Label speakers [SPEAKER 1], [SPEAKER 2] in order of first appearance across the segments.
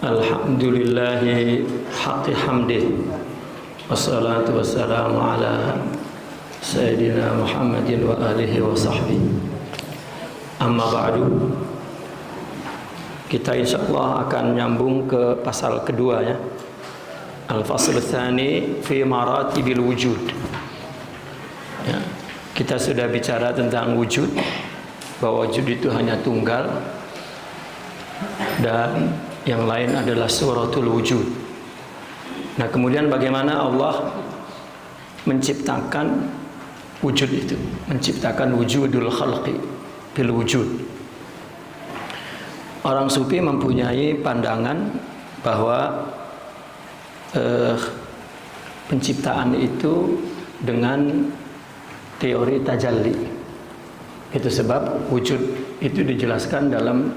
[SPEAKER 1] Alhamdulillahi haqqi hamdih. Wassalatu wassalamu ala Sayyidina Muhammadin wa alihi wa sahbihi. Amma ba'du. Kita insyaallah akan nyambung ke pasal kedua ya. Al-fasl tsani fi maratibil wujud. Ya, kita sudah bicara tentang wujud, bahwa wujud itu hanya tunggal dan yang lain adalah suratul wujud. Nah, kemudian bagaimana Allah menciptakan wujud itu, menciptakan wujudul khalqi bil wujud. Orang sufi mempunyai pandangan bahwa penciptaan itu dengan teori tajalli. Itu sebab wujud itu dijelaskan dalam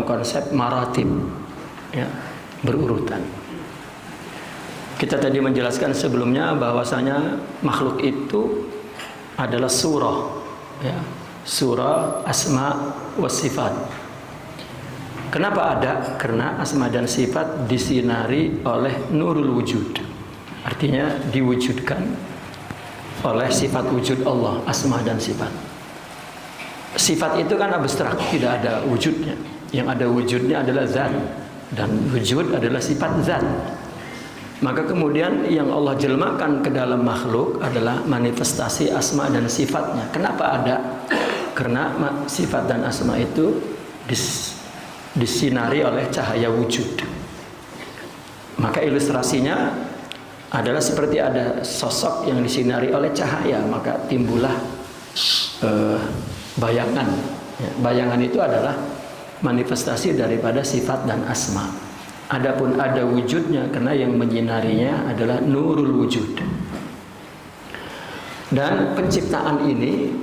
[SPEAKER 1] konsep maratib ya, berurutan. Kita tadi menjelaskan sebelumnya bahwasanya makhluk itu adalah surah ya, surah asma wa sifat. Kenapa ada? Karena asma dan sifat disinari oleh nurul wujud. Artinya diwujudkan oleh sifat wujud Allah, asma dan sifat. Sifat itu kan abstrak, tidak ada wujudnya. Yang ada wujudnya adalah zat, dan wujud adalah sifat zat. Maka kemudian yang Allah jelmakan ke dalam makhluk adalah manifestasi asma dan sifatnya. Kenapa ada? Karena sifat dan asma itu disinari oleh cahaya wujud. Maka ilustrasinya adalah seperti ada sosok yang disinari oleh cahaya, maka timbullah bayangan. Ya, bayangan itu adalah manifestasi daripada sifat dan asma. Adapun ada wujudnya karena yang menyinarinya adalah nurul wujud. Dan penciptaan ini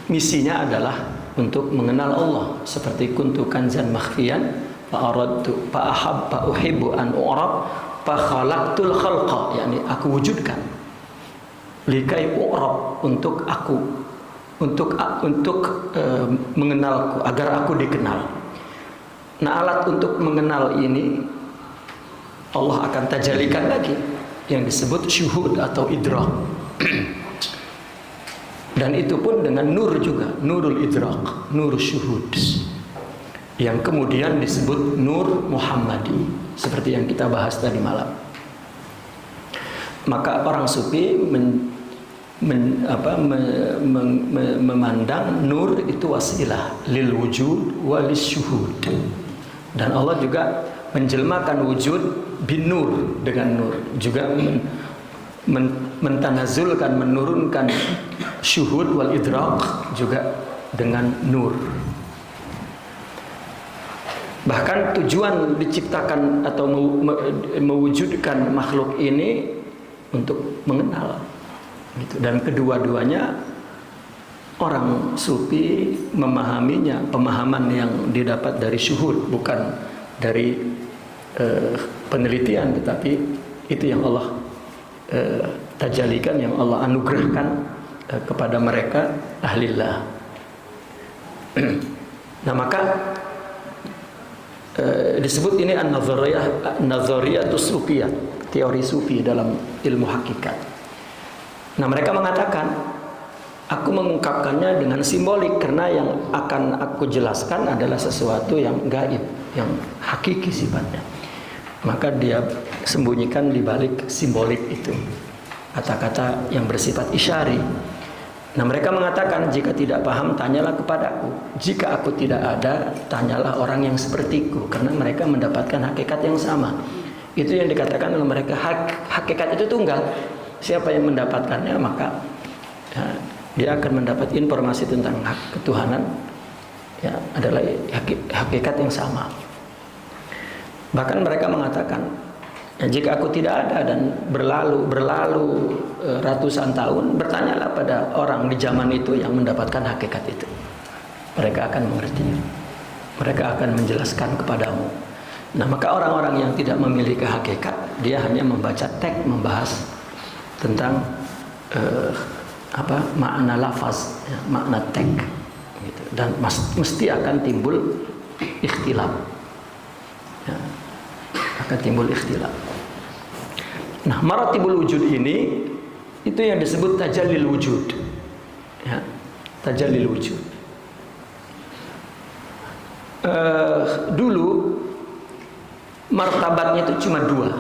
[SPEAKER 1] misinya adalah untuk mengenal Allah, seperti kuntu kanzan makhfiyan fa aradtu fa ahab fa uhibbu an u'rab fa khalaqtul khalqa, yakni aku wujudkan likai u'rab, untuk aku untuk mengenalku, agar aku dikenal. Nah, alat untuk mengenal ini Allah akan tajalikan lagi yang disebut syuhud atau idrak. Dan itu pun dengan nur juga, nurul idrak, nur syuhud, yang kemudian disebut nur Muhammadi, seperti yang kita bahas tadi malam. Maka orang sufi memandang nur itu wasilah lil wujud walis syuhud, dan Allah juga menjelmakan wujud bin nur, dengan nur, juga mentanazulkan, menurunkan syuhud wal idrak juga dengan nur. Bahkan tujuan diciptakan atau mewujudkan makhluk ini untuk mengenal gitu. Dan kedua-duanya orang sufi memahaminya, pemahaman yang didapat dari syuhud, bukan dari penelitian, tetapi itu yang Allah tajalikan, yang Allah anugerahkan kepada mereka ahlillah. Nah, maka disebut ini an-nazariyatus sufiyah, teori sufi dalam ilmu hakikat. Nah, mereka mengatakan, aku mengungkapkannya dengan simbolik karena yang akan aku jelaskan adalah sesuatu yang gaib, yang hakiki sifatnya. Maka dia sembunyikan di balik simbolik itu, kata-kata yang bersifat isyari. Nah, mereka mengatakan, jika tidak paham tanyalah kepadaku, jika aku tidak ada tanyalah orang yang sepertiku, karena mereka mendapatkan hakikat yang sama. Itu yang dikatakan oleh mereka, hakikat itu tunggal. Siapa yang mendapatkannya, maka ya, dia akan mendapat informasi tentang hak ketuhanan ya, adalah hakikat yang sama. Bahkan mereka mengatakan, ya, jika aku tidak ada dan berlalu ratusan tahun, bertanyalah pada orang di zaman itu yang mendapatkan hakikat itu. Mereka akan mengerti, mereka akan menjelaskan kepadamu. Nah, maka orang-orang yang tidak memiliki hakikat, dia hanya membaca teks, membahas tentang makna lafaz, ya, makna teks gitu. Dan mesti akan timbul ikhtilaf. ya, akan timbul ikhtilaf. Nah, maratibul wujud ini itu yang disebut tajallil wujud, ya, tajallil wujud. Dulu martabatnya itu cuma dua,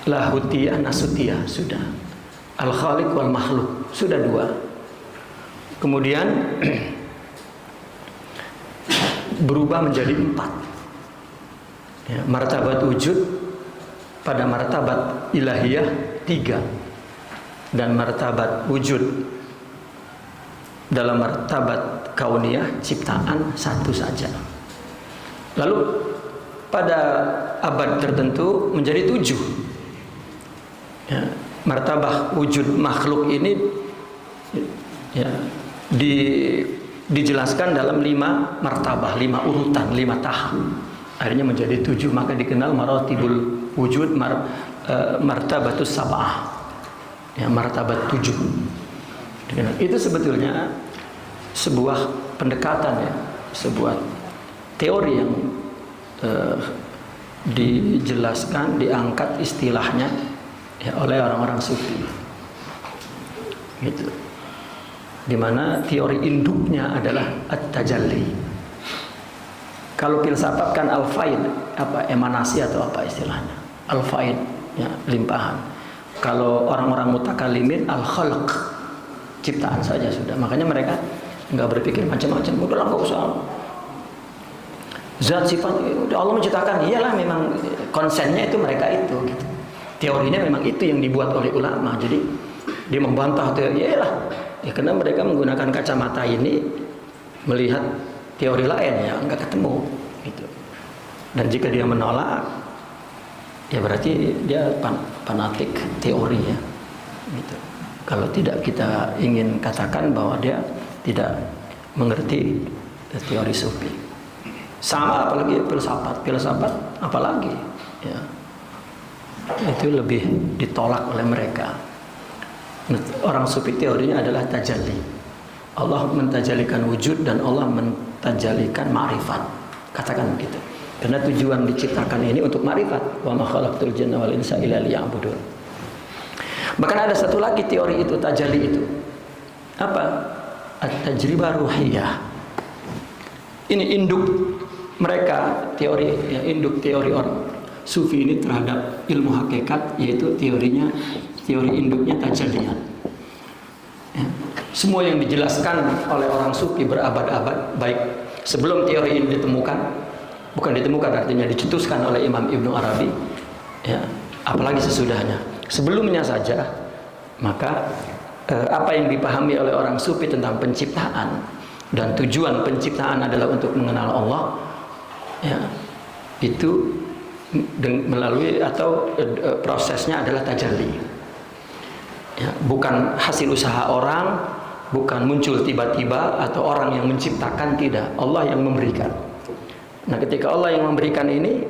[SPEAKER 1] lahutiyah, nasutiyah, sudah. Al-Khaliq wal makhluk, sudah dua. Kemudian berubah menjadi 4, ya, martabat wujud pada martabat ilahiyah 3, dan martabat wujud dalam martabat kauniyah ciptaan 1 saja. Lalu pada abad tertentu menjadi 7, ya, martabah wujud makhluk ini, ya, dijelaskan dalam 5 martabah, 5 urutan, 5 tahap. Akhirnya menjadi 7, maka dikenal maratibul wujud, martabatus sab'ah, ya, martabat 7. Itu sebetulnya sebuah pendekatan, ya, sebuah teori yang dijelaskan, diangkat istilahnya, ya, oleh orang-orang sufi, gitu. Dimana teori induknya adalah at-tajalli. Kalau filsafat kan al-faid, apa, emanasi atau apa istilahnya, al-faid, ya, limpahan. Kalau orang-orang mutakallimin al-khalq, ciptaan saja sudah. Makanya mereka nggak berpikir macam-macam, udahlah nggak usah zat sifat, udah Allah menciptakan. Iyalah, memang konsennya itu mereka itu, gitu. Teorinya memang itu yang dibuat oleh ulama. Jadi dia membantah teori, iyalah, ya, karena mereka menggunakan kacamata ini melihat teori lain, ya, nggak ketemu, gitu. Dan jika dia menolak, ya berarti dia fanatik teori, ya, gitu. Kalau tidak, kita ingin katakan bahwa dia tidak mengerti teori sufi. Sama apalagi filsafat apalagi, ya, itu lebih ditolak oleh mereka. Orang sufi teorinya adalah tajalli. Allah mentajalikan wujud dan Allah mentajalikan ma'rifat. Katakan begitu. Karena tujuan diciptakan ini untuk ma'rifat. Wa ma khalaqtul jinna wal insa illa liya'budun. Bahkan ada satu lagi teori itu, tajalli itu. Apa? At-tajribah ruhiyah. Ini induk mereka, teori, ya, induk teori orang sufi ini terhadap ilmu hakikat, yaitu teori induknya tajalliyat. Ya. Semua yang dijelaskan oleh orang sufi berabad-abad, baik sebelum teori ini ditemukan, bukan ditemukan artinya dicetuskan oleh Imam Ibnu Arabi, ya, apalagi sesudahnya, sebelumnya saja, maka apa yang dipahami oleh orang sufi tentang penciptaan dan tujuan penciptaan adalah untuk mengenal Allah, ya, itu melalui atau prosesnya adalah tajalli, ya, bukan hasil usaha orang, bukan muncul tiba-tiba atau orang yang menciptakan, tidak, Allah yang memberikan. Nah, ketika Allah yang memberikan ini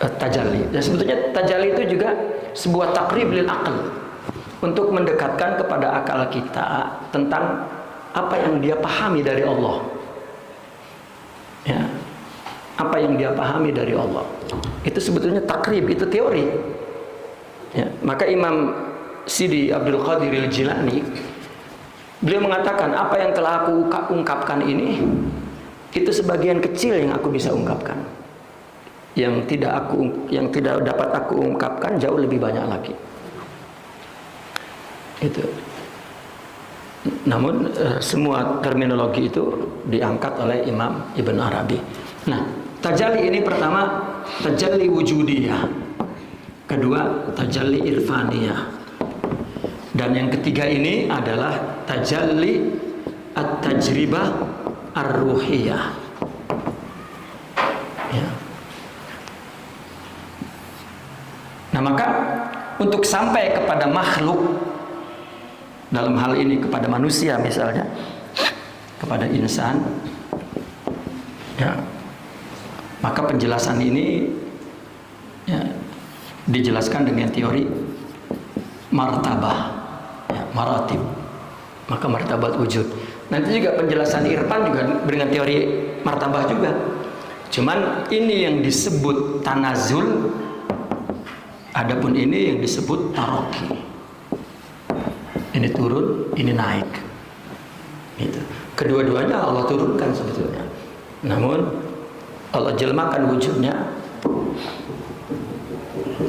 [SPEAKER 1] tajalli, dan sebetulnya tajalli itu juga sebuah takrib lil aql, untuk mendekatkan kepada akal kita tentang apa yang dia pahami dari Allah, ya, apa yang dia pahami dari Allah. Itu sebetulnya takrib, itu teori, ya. Maka Imam Sidi Abdul Qadir Al-Jilani, beliau mengatakan, apa yang telah aku ungkapkan ini, itu sebagian kecil yang aku bisa ungkapkan. Yang tidak dapat aku ungkapkan jauh lebih banyak lagi. Itu. Namun semua terminologi itu diangkat oleh Imam Ibn Arabi. Nah, tajalli ini pertama tajalli wujudiyah, kedua tajalli irfaniyah, dan yang ketiga ini adalah tajalli at-tajribah ar-ruhiyah, ya. Nah, maka untuk sampai kepada makhluk, dalam hal ini kepada manusia misalnya, kepada insan, ya, maka penjelasan ini, ya, dijelaskan dengan teori martabah, ya, maratib. Maka martabat wujud, Nanti juga penjelasan irfan juga dengan teori martabah juga. Cuman ini yang disebut tanazul, adapun ini yang disebut taroki. Ini turun, ini naik. Gitu. Kedua-duanya Allah turunkan sebetulnya. Namun Allah jelmakan wujudnya,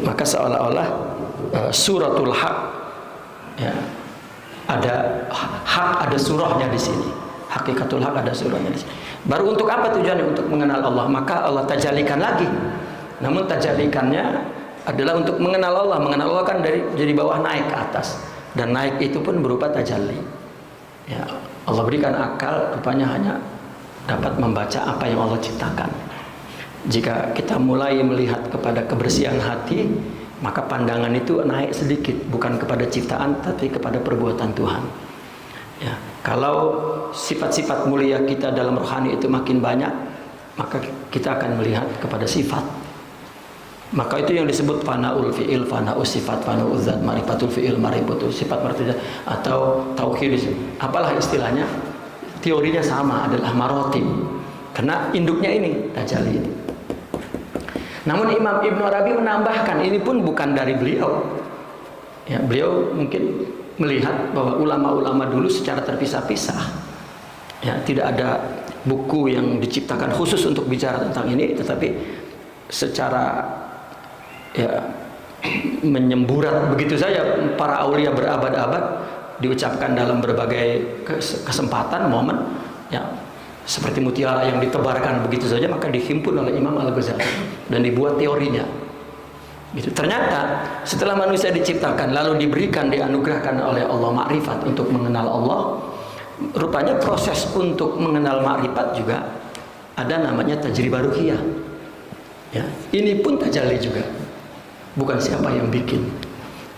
[SPEAKER 1] maka seolah-olah suratul haq, ya, ada hak, ada surahnya di sini. Hakikatul hak ada surahnya di sini. Baru untuk apa tujuannya? Untuk mengenal Allah. Maka Allah tajalikan lagi. Namun tajalikannya adalah untuk mengenal Allah. Mengenal Allah kan dari bawah naik ke atas. Dan naik itu pun berupa tajalli. Ya, Allah berikan akal, rupanya hanya dapat membaca apa yang Allah ciptakan. Jika kita mulai melihat kepada kebersihan hati, maka pandangan itu naik sedikit, bukan kepada ciptaan tapi kepada perbuatan Tuhan. Ya, kalau sifat-sifat mulia kita dalam rohani itu makin banyak, maka kita akan melihat kepada sifat. Maka itu yang disebut fanaul fi'il, fanaul sifat, fanaul zat, marifatul fi'il, marifatul sifat, marifatul zat, atau tauhid. Apalah istilahnya, teorinya sama, adalah marotib. Karena induknya ini tajalli itu. Namun Imam Ibn Arabi menambahkan, ini pun bukan dari beliau. Ya, beliau mungkin melihat bahwa ulama-ulama dulu secara terpisah-pisah. Ya, tidak ada buku yang diciptakan khusus untuk bicara tentang ini, tetapi secara ya menyemburat begitu saja para aulia berabad-abad diucapkan dalam berbagai kesempatan, momen, ya, seperti mutiara yang ditebarkan begitu saja, maka dihimpun oleh Imam Al-Ghazali dan dibuat teorinya. Gitu. Ternyata setelah manusia diciptakan lalu diberikan, dianugerahkan oleh Allah makrifat untuk mengenal Allah, rupanya proses untuk mengenal makrifat juga ada namanya tajribah ruhiyah. Ya, ini pun tajalli juga. Bukan siapa yang bikin.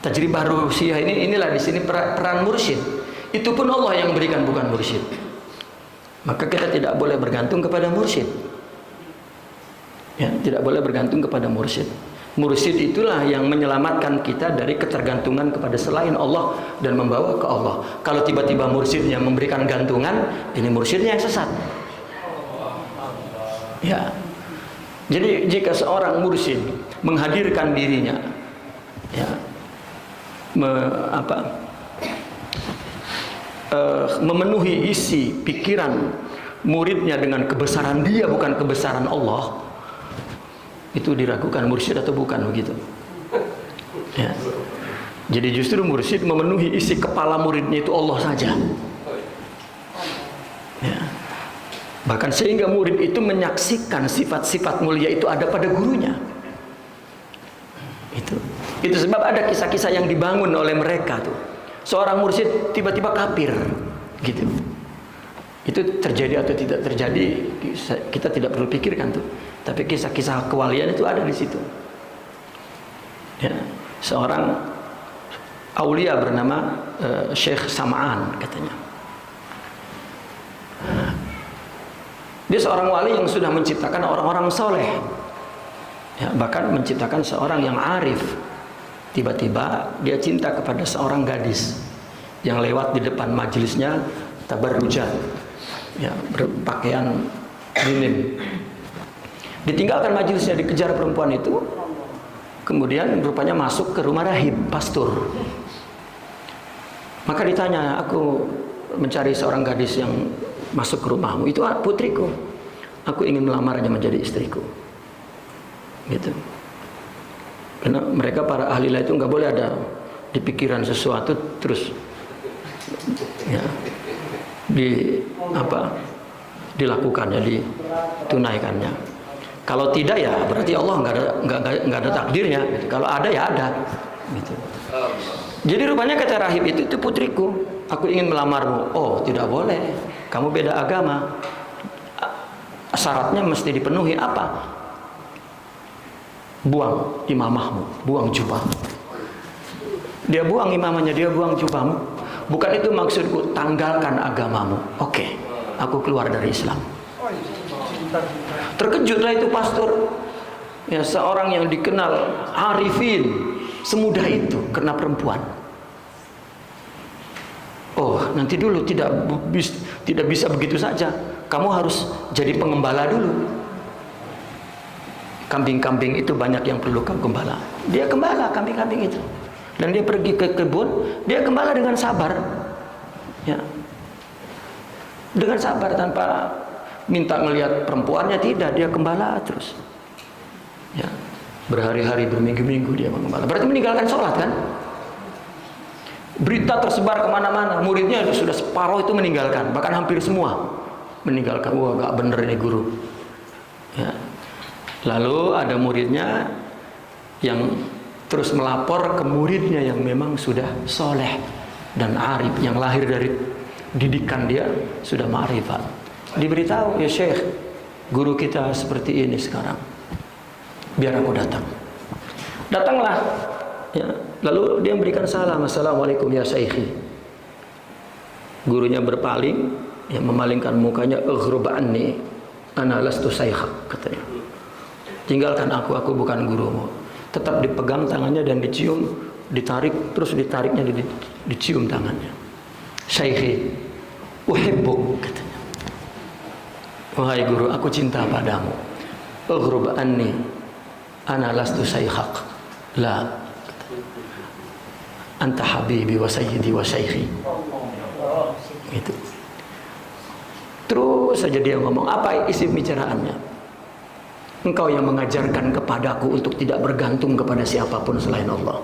[SPEAKER 1] Tajribah ruhiyah inilah di sini peran mursyid. Itu pun Allah yang berikan, bukan mursyid. Maka kita tidak boleh bergantung kepada mursyid. Ya, tidak boleh bergantung kepada mursyid. Mursyid itulah yang menyelamatkan kita dari ketergantungan kepada selain Allah dan membawa ke Allah. Kalau tiba-tiba mursyidnya memberikan gantungan, ini mursyidnya yang sesat. Ya. Jadi jika seorang mursyid menghadirkan dirinya, ya, memenuhi isi pikiran muridnya dengan kebesaran dia, bukan kebesaran Allah, itu diragukan mursyid atau bukan, begitu. Ya. Jadi justru mursyid memenuhi isi kepala muridnya itu Allah saja. Ya. Bahkan sehingga murid itu menyaksikan sifat-sifat mulia itu ada pada gurunya. Itu sebab ada kisah-kisah yang dibangun oleh mereka tuh. Seorang mursyid tiba-tiba kafir, gitu. Itu terjadi atau tidak terjadi kita tidak perlu pikirkan tuh. Tapi kisah-kisah kewalian itu ada di situ. Ya, seorang aulia bernama Syekh Sam'an katanya. Dia seorang wali yang sudah menciptakan orang-orang soleh, ya, bahkan menciptakan seorang yang arif. Tiba-tiba dia cinta kepada seorang gadis yang lewat di depan majelisnya tabarrujan, ya, berpakaian minim. Ditinggalkan majelisnya, dikejar perempuan itu. Kemudian rupanya masuk ke rumah rahib, pastur. Maka ditanya, aku mencari seorang gadis yang masuk ke rumahmu, itu putriku, aku ingin melamarnya menjadi istriku, gitu. Karena mereka para ahli itu nggak boleh ada di pikiran sesuatu terus, ya, dilakukannya, ditunaikannya. Kalau tidak ya berarti Allah nggak ada takdirnya. Gitu. Kalau ada ya ada. Gitu. Jadi rupanya kata rahib itu putriku, aku ingin melamarmu. Oh tidak boleh, kamu beda agama. Syaratnya mesti dipenuhi apa? Buang imamahmu, buang jubah. Dia buang imamahnya, dia buang jubahmu. Bukan itu maksudku, tanggalkan agamamu. Oke, aku keluar dari Islam. Terkejutlah itu pastor. Ya, seorang yang dikenal arifin, semudah itu karena perempuan. Oh, nanti dulu tidak bisa begitu saja. Kamu harus jadi pengembala dulu. Kambing-kambing itu banyak yang perlu kamu gembala. Dia gembala kambing-kambing itu. Dan dia pergi ke kebun, dia gembala dengan sabar. Ya. Dengan sabar tanpa minta ngelihat perempuannya, tidak, dia gembala terus. Ya. Berhari-hari, berminggu-minggu dia menggembala. Berarti meninggalkan sholat kan? Berita tersebar kemana-mana, muridnya itu sudah separuh itu meninggalkan, bahkan hampir semua meninggalkan. Wah, gak bener ini guru. Ya. Lalu ada muridnya yang terus melapor ke muridnya yang memang sudah soleh dan arif, yang lahir dari didikan dia sudah ma'rifat. Diberitahu, ya Syekh, guru kita seperti ini sekarang. Biar aku datang. Datanglah. Ya. Lalu dia memberikan salam, assalamualaikum ya Syekhi. Gurunya berpaling, ya, memalingkan mukanya, aghrub anni, ana lastu syaikh, katanya. Tinggalkan aku bukan gurumu. Tetap dipegang tangannya dan dicium, ditarik, terus ditariknya, dicium tangannya. Syekhi, uhibbuk, katanya. Wahai guru, aku cinta padamu. Aghrub anni, ana lastu syaikh. La, anta habibi wa sayyidi wa syaikhi. Gitu. Terus saja dia ngomong, apa isi bicaraannya? Engkau yang mengajarkan kepadaku untuk tidak bergantung kepada siapapun selain Allah.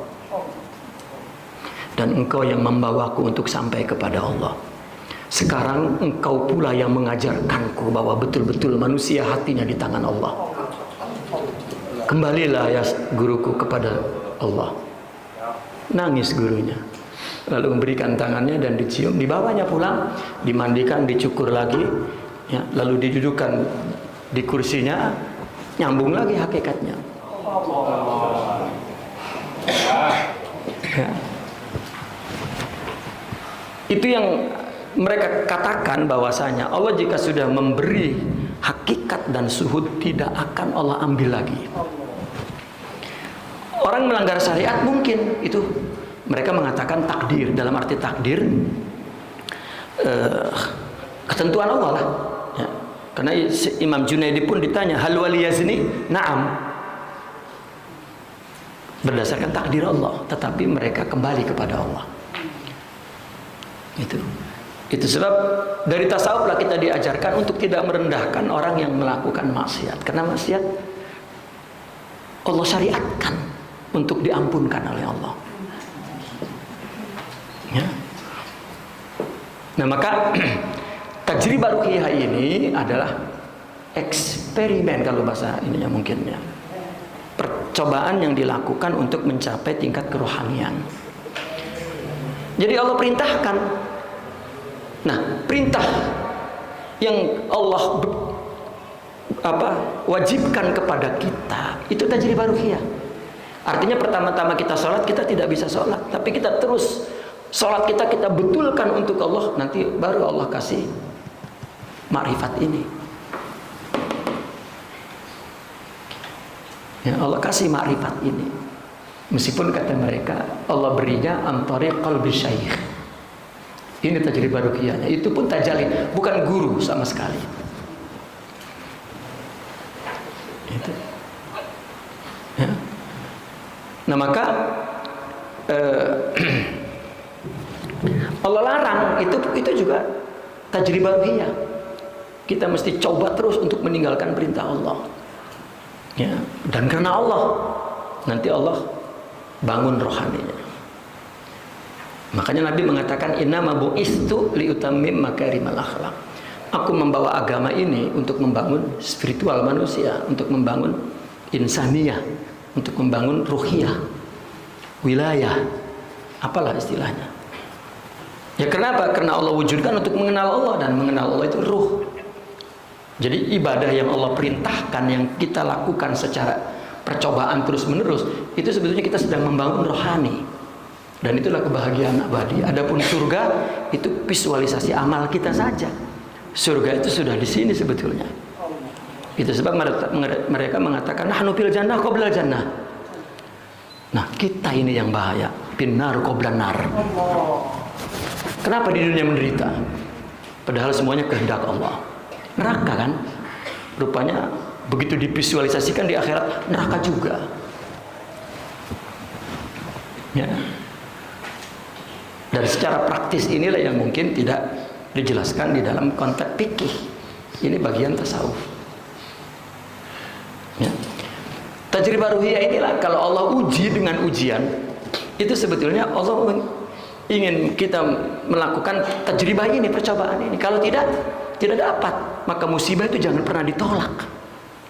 [SPEAKER 1] Dan engkau yang membawaku untuk sampai kepada Allah. Sekarang engkau pula yang mengajarkanku bahwa betul-betul manusia hatinya di tangan Allah. Kembalilah ya guruku kepada Allah. Nangis gurunya. Lalu memberikan tangannya dan dicium. Dibawanya pulang, dimandikan, dicukur lagi, ya, lalu didudukkan di kursinya, nyambung lagi hakikatnya. Ya. Itu yang mereka katakan, bahwasanya Allah jika sudah memberi hakikat dan suhud, tidak akan Allah ambil lagi. Orang melanggar syariat mungkin itu, mereka mengatakan takdir. Dalam arti takdir, ketentuan Allah lah, ya. Karena Imam Junaidi pun ditanya, hal waliyazni? Naam, berdasarkan takdir Allah. Tetapi mereka kembali kepada Allah. Itu sebab dari tasawuf lah kita diajarkan untuk tidak merendahkan orang yang melakukan maksiat. Karena maksiat Allah syariatkan untuk diampunkan oleh Allah. Ya. Nah, maka tajribah ruqyah ini adalah eksperimen, kalau bahasa ininya mungkin, ya. Percobaan yang dilakukan untuk mencapai tingkat kerohanian. Jadi Allah perintahkan. Nah, perintah yang Allah wajibkan kepada kita itu tajribah ruqyah. Artinya pertama-tama kita sholat, kita tidak bisa sholat, tapi kita terus sholat kita betulkan untuk Allah, nanti baru Allah kasih ma'rifat ini. Ya, Allah kasih ma'rifat ini. Meskipun kata mereka Allah berinya antari qalbi syaikh. Ini tajribah ruqyahnya. Itu pun tajalin, bukan guru sama sekali. Itu. Ya. Nah, maka Allah larang itu juga tajribah ruqyah. Kita mesti coba terus untuk meninggalkan perintah Allah. Ya, dan karena Allah nanti Allah bangun rohaninya. Makanya Nabi mengatakan innama bu'istu liutammim makarimal akhlak. Aku membawa agama ini untuk membangun spiritual manusia, untuk membangun insaniyah, untuk membangun ruhiyah, wilayah, apalah istilahnya. Ya, kenapa? Karena Allah wujudkan untuk mengenal Allah, dan mengenal Allah itu ruh. Jadi ibadah yang Allah perintahkan, yang kita lakukan secara percobaan terus-menerus, itu sebetulnya kita sedang membangun rohani. Dan itulah kebahagiaan abadi. Adapun surga itu visualisasi amal kita saja. Surga itu sudah di sini sebetulnya. Itu sebab mereka mengatakan nahnu fil jannah qabla jannah. Nah, kita ini yang bahaya. Binnar qabla nar. Kenapa di dunia menderita? Padahal semuanya kehendak Allah. Neraka kan? Rupanya begitu divisualisasikan di akhirat, neraka juga. Ya. Dan secara praktis inilah yang mungkin tidak dijelaskan di dalam konteks fikih. Ini bagian tasawuf. Ya. Tajribah ruhiyah inilah kalau Allah uji dengan ujian, itu sebetulnya Allah ingin kita melakukan tajribah ini, percobaan ini. Kalau tidak dapat, maka musibah itu jangan pernah ditolak.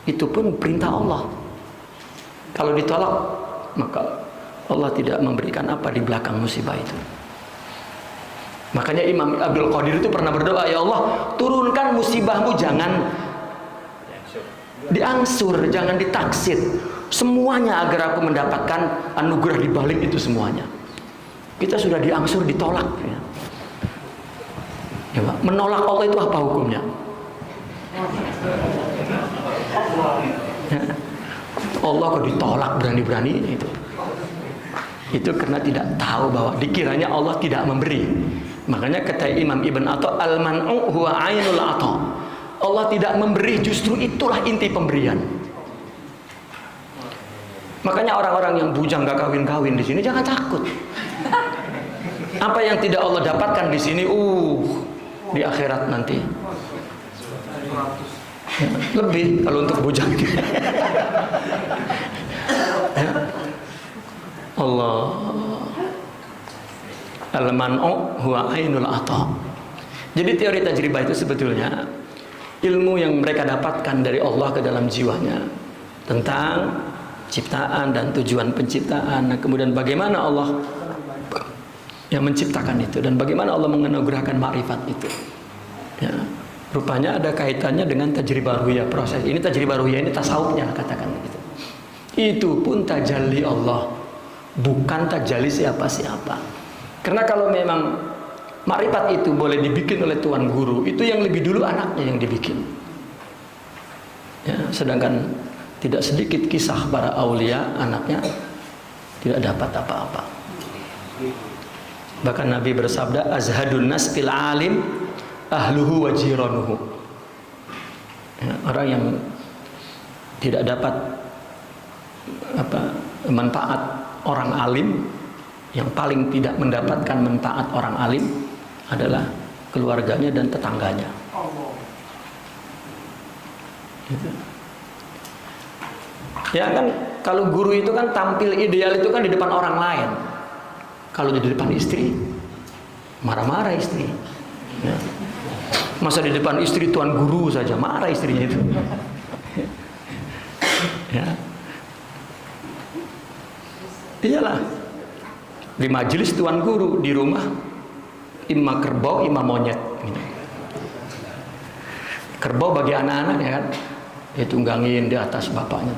[SPEAKER 1] Itu pun perintah Allah. Kalau ditolak, maka Allah tidak memberikan apa di belakang musibah itu. Makanya Imam Abdul Qadir itu pernah berdoa, ya Allah, turunkan musibahmu, jangan diangsur, jangan ditaksit, semuanya agar aku mendapatkan anugerah di balik itu semuanya. Kita sudah diangsur, ditolak. Ya. Ya, menolak Allah itu apa hukumnya? Ya. Allah kok ditolak berani-berani itu. Itu karena tidak tahu bahwa dikiranya Allah tidak memberi. Makanya kata Imam Ibn Atha, al-man'u huwa ainul ata. Allah tidak memberi, justru itulah inti pemberian. Makanya orang-orang yang bujang gak kawin-kawin di sini jangan takut. Apa yang tidak Allah dapatkan di sini, di akhirat nanti lebih kalau untuk bujang. Ya. Allah, al-man'u huwa ainul ata. Jadi teori tajribah itu sebetulnya ilmu yang mereka dapatkan dari Allah ke dalam jiwanya tentang ciptaan dan tujuan penciptaan. Nah, kemudian bagaimana Allah yang menciptakan itu dan bagaimana Allah menganugerahkan makrifat itu. Ya, rupanya ada kaitannya dengan tajribah ruhiyah, proses. Ini tajribah ruhiyah ini tasawufnya, katakan gitu. Itu pun tajalli Allah, bukan tajalli siapa-siapa. Karena kalau memang makrifat itu boleh dibikin oleh tuan guru, itu yang lebih dulu anaknya yang dibikin. Ya, sedangkan tidak sedikit kisah para aulia anaknya tidak dapat apa-apa. Bahkan Nabi bersabda, azhadun nas fil alim ahluhu wa jiranuhu. Ya, orang yang tidak dapat manfaat orang alim, yang paling tidak mendapatkan manfaat orang alim adalah keluarganya dan tetangganya. Gitu. Ya kan, kalau guru itu kan tampil ideal itu kan di depan orang lain. Kalau di depan istri, marah-marah istri. Ya. Masa di depan istri tuan guru saja marah istrinya itu. Ya. Iyalah. Di majelis tuan guru, di rumah imma kerbau, imma monyet. Kerbau bagi anak-anak ya kan, dia tunggangin di atas bapaknya.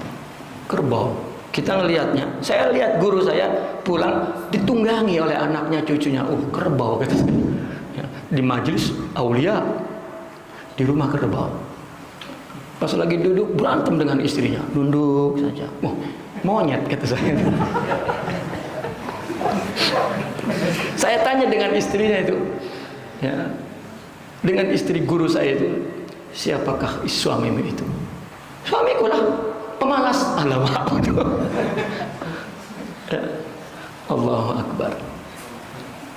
[SPEAKER 1] Kerbau, kita ngelihatnya. Saya lihat guru saya pulang ditunggangi oleh anaknya, cucunya. Kerbau kata saya. Ya, di majelis aulia, di rumah kerbau. Pas lagi duduk berantem dengan istrinya, nunduk saja. Monyet kata saya. Saya tanya dengan istrinya itu, ya, dengan istri guru saya itu, siapakah suamimu itu? Suamiku lah, pemalas. Alamak. Ya. Allahu Akbar.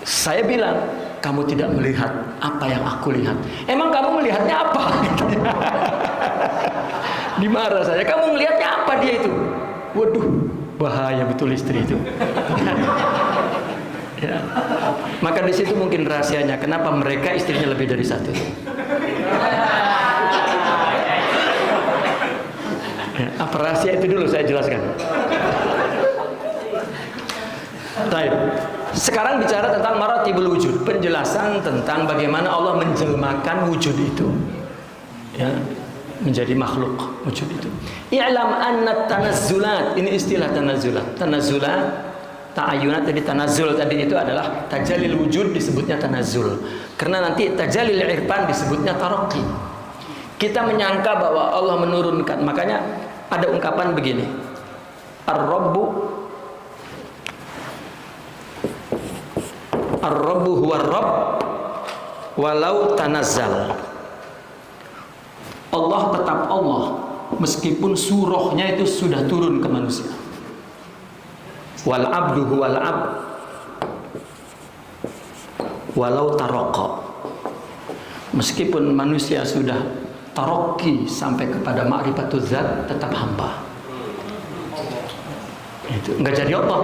[SPEAKER 1] Saya bilang, kamu tidak melihat apa yang aku lihat. Emang kamu melihatnya apa? Dimarah saya. Kamu melihatnya apa dia itu? Waduh, bahaya betul istri itu. Ya. Maka di situ mungkin rahasianya kenapa mereka istrinya lebih dari satu. Ya, apa rahasia itu dulu saya jelaskan. Baik. Sekarang bicara tentang maratibul wujud, penjelasan tentang bagaimana Allah menjelmakan wujud itu, ya, menjadi makhluk wujud itu. I'lam anna tanazzulat, ini istilah tanazzulat. Tanazzulat, ta'ayunat tadi, tanazzul tadi itu adalah tajalil wujud disebutnya tanazzul. Karena nanti tajalil irfan disebutnya taraqi. Kita menyangka bahwa Allah menurunkan, makanya ada ungkapan begini. Ar-Rabbu huwa Rabb walau tanazzal. Allah tetap Allah meskipun surahnya itu sudah turun ke manusia. Wal abdu huwal abd walau taroqa. Meskipun manusia sudah taroki sampai kepada ma'rifatuz zat, tetap hamba. Itu nggak jadi Allah,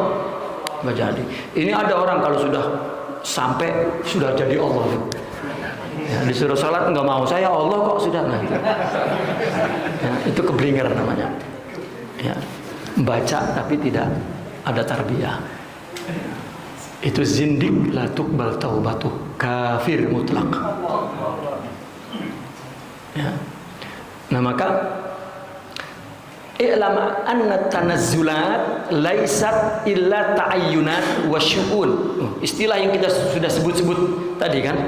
[SPEAKER 1] nggak jadi. Ini ada orang kalau sudah sampai sudah jadi Allah, ya, disuruh sholat nggak mau, saya Allah kok sudah nggak. Ya, itu keblinger namanya. Ya, baca tapi tidak ada tarbiyah. Itu zindik, la tuqbal taubatuh, kafir mutlak. Ya. Nah maka i'lam anna tanazzulat laisat illa ta'ayyunat wa syu'un. Istilah yang kita sudah sebut-sebut tadi kan.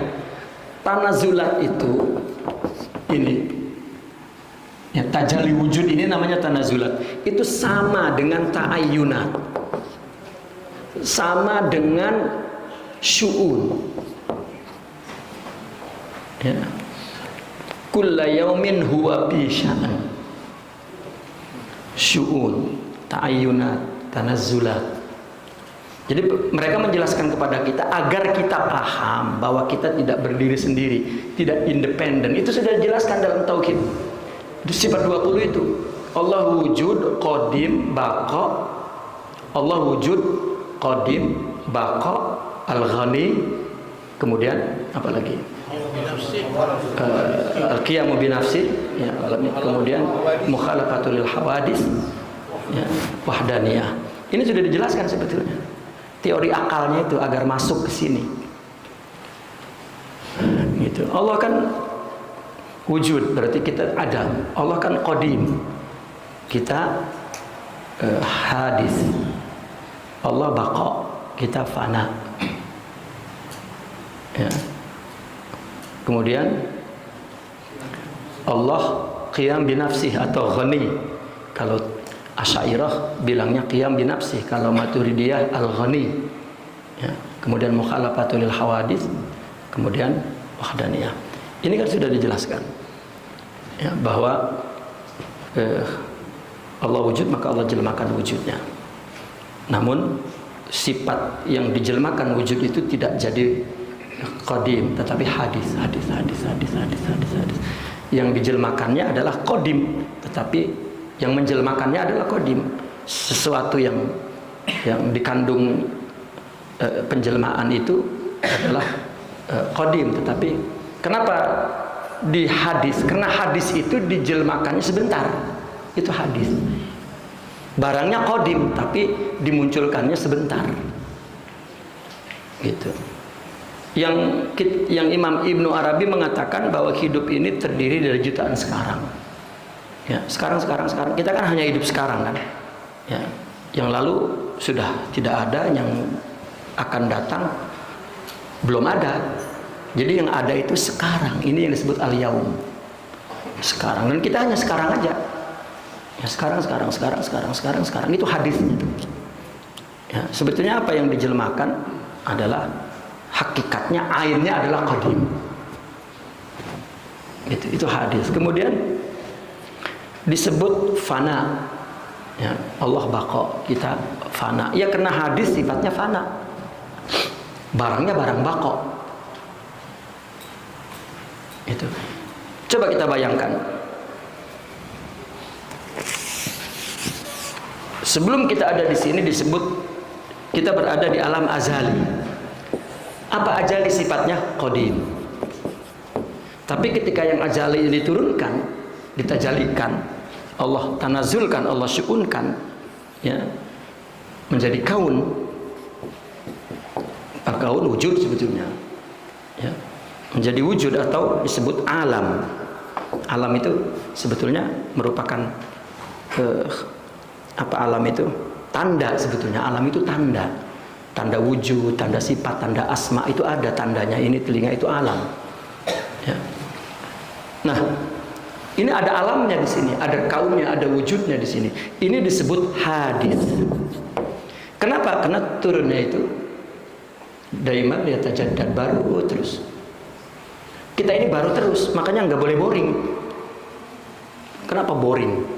[SPEAKER 1] Tanazzulat itu ini ya, tajalli wujud ini namanya tanazzulat. Itu sama dengan ta'ayyunat, sama dengan syu'un. Ya. Kulla yaumin huwa bi sya'an. Syu'un, ta'ayyunat, tanazzulat. Jadi mereka menjelaskan kepada kita agar kita paham bahwa kita tidak berdiri sendiri, tidak independen. Itu sudah dijelaskan dalam tauhid. Itu sifat 20 itu. Allah wujud, qadim, baqa. Allah wujud, qadim, baqa, al-ghani. Kemudian apa lagi? Al-qiyamu binafsi, ya, kemudian mukhalafatul hawadis, ya, wahdaniyah. Ini sudah dijelaskan sebetulnya. Teori akalnya itu agar masuk ke sini. Gitu. Allah kan wujud, berarti kita ada. Allah kan qadim, kita hadis. Allah baqa, kita fana. Ya. Kemudian Allah qiyam binafsih atau ghani. Kalau Asy'ariyah bilangnya qiyam binafsih, kalau Maturidiyah al-ghani. Ya. Kemudian mukhalafatul hawadis, kemudian wahdaniyah. Ini kan sudah dijelaskan. Ya, bahwa Allah wujud maka Allah jelmakan wujudnya. Namun sifat yang dijelmakan wujud itu tidak jadi qadim, tetapi hadis. Yang dijelmakannya adalah qadim, tetapi yang menjelmakannya adalah qadim. Sesuatu yang dikandung penjelmaan itu adalah qadim, tetapi kenapa di hadis? Karena hadis itu dijelmakannya sebentar. Itu hadis. Barangnya qadim, tapi dimunculkannya sebentar. Gitu. Yang Imam Ibnu Arabi mengatakan bahwa hidup ini terdiri dari jutaan sekarang. Ya, sekarang. Kita kan hanya hidup sekarang kan. Ya, yang lalu sudah tidak ada, yang akan datang belum ada. Jadi yang ada itu sekarang. Ini yang disebut al-yaum. Sekarang, dan kita hanya sekarang aja. Ya, sekarang. Itu hadisnya. Ya, sebetulnya apa yang dijelmakan adalah hakikatnya, airnya adalah qadim. Itu hadis. Kemudian disebut fana. Ya, Allah baqa, kita fana. Ya karena hadis sifatnya fana. Barangnya barang baqa. Itu. Coba kita bayangkan. Sebelum kita ada di sini disebut kita berada di alam azali. Apa azali sifatnya? Qadim. Tapi ketika yang azali ini diturunkan, ditajalikan, Allah tanazulkan, Allah syu'unkan, ya, menjadi kaun. Kaun wujud sebetulnya. Ya, menjadi wujud atau disebut alam. Alam itu sebetulnya merupakan apa alam itu? Tanda sebetulnya. Alam itu tanda. Tanda wujud, tanda sifat, tanda asma, itu ada tandanya. Ini telinga, itu alam. Ya. Nah, ini ada alamnya di sini, ada kaunnya, ada wujudnya di sini. Ini disebut hadis. Kenapa? Karena turunnya itu daiman yatajaddad, baru terus. Kita ini baru terus, makanya nggak boleh boring. Kenapa boring?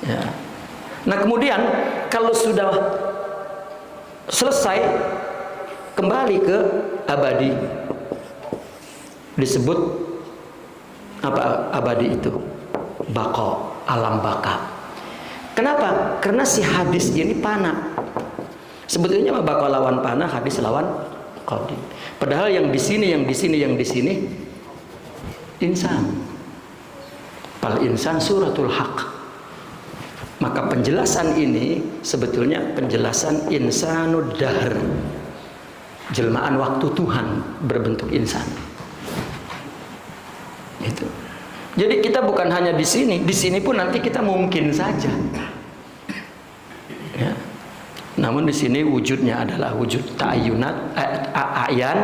[SPEAKER 1] Ya. Nah kemudian kalau sudah selesai, kembali ke abadi, disebut apa abadi itu? Baqo, alam baka. Kenapa? Karena si hadis ini panah. Sebetulnya baqo lawan panah, hadis lawan qadim. Padahal yang di sini, yang di sini, yang di sini insan. Fal insan suratul haq. Maka penjelasan ini sebetulnya penjelasan insanud dahr. Jelmaan waktu Tuhan berbentuk insan. Itu. Jadi kita bukan hanya di sini pun nanti kita mungkin saja. Ya. Namun di sini wujudnya adalah wujud ta'ayyunat, a'yan.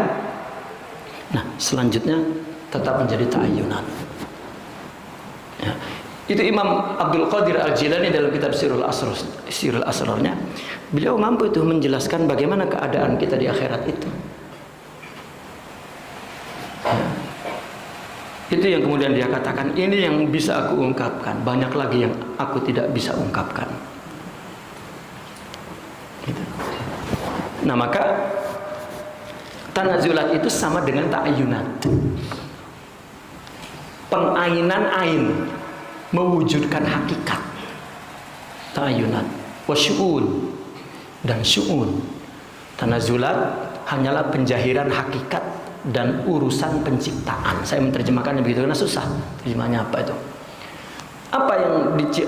[SPEAKER 1] Nah, selanjutnya tetap menjadi ta'ayyunat. Ya. Itu Imam Abdul Qadir Al-Jilani dalam kitab Sirrul Asrarnya, beliau mampu itu menjelaskan bagaimana keadaan kita di akhirat itu. Ya. Itu yang kemudian dia katakan, ini yang bisa aku ungkapkan, banyak lagi yang aku tidak bisa ungkapkan. Gitu. Nah maka tanazulat itu sama dengan ta'ayyunat. Pengainan ain, mewujudkan hakikat. Ta'ayyunat wa syu'un dan syu'un. Tanazulat hanyalah penjahiran hakikat dan urusan penciptaan. Saya menerjemahkannya begitu karena susah. Terjemahnya apa itu?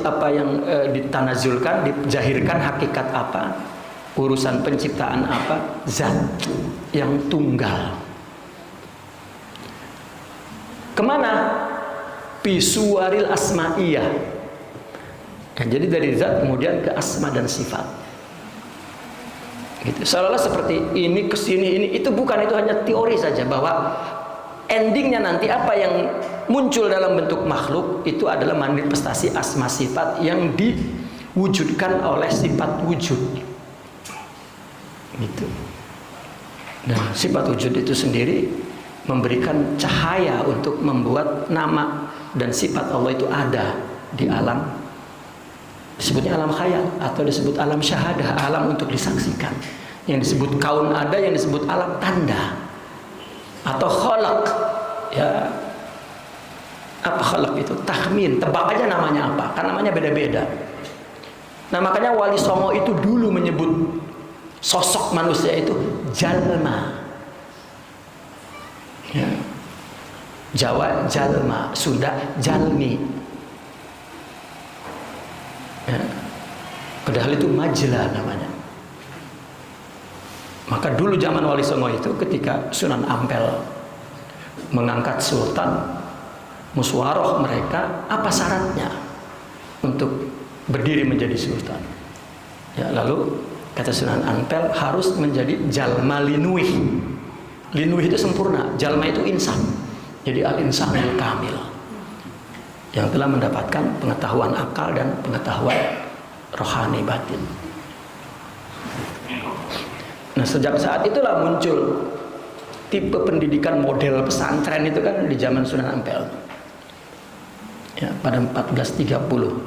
[SPEAKER 1] Apa yang ditanazulkan, dijahirkan hakikat apa? Urusan penciptaan apa? Zat yang tunggal. Kemana? Pisuaril asma'iyah. Ya, jadi dari zat kemudian ke asma dan sifat. Gitu. Seolah-olah seperti ini kesini ini, itu bukan, itu hanya teori saja bahwa endingnya nanti apa yang muncul dalam bentuk makhluk itu adalah manifestasi asma sifat yang diwujudkan oleh sifat wujud. Gitu. Dan sifat wujud itu sendiri memberikan cahaya untuk membuat nama dan sifat Allah itu ada di alam, disebutnya alam khayal atau disebut alam syahadah, alam untuk disaksikan. Yang disebut kaun ada, yang disebut alam tanda atau kholak. Ya, apa kholak itu? Tahmin, tebak aja namanya apa, kan namanya beda-beda. Nah makanya Wali Songo itu dulu menyebut sosok manusia itu jalma. Ya. Jawa jalma, Sunda jalmi. Ya. Padahal itu majla namanya. Maka dulu zaman Wali Songo itu ketika Sunan Ampel mengangkat sultan, musyawarah mereka apa syaratnya untuk berdiri menjadi sultan. Ya, lalu kata Sunan Ampel harus menjadi jalma linuih. Linuih itu sempurna, jalma itu insan. Jadi al-insan yang kamil, yang telah mendapatkan pengetahuan akal dan pengetahuan rohani batin. Nah sejak saat itulah muncul tipe pendidikan model pesantren itu kan di zaman Sunan Ampel. Ya, pada 1430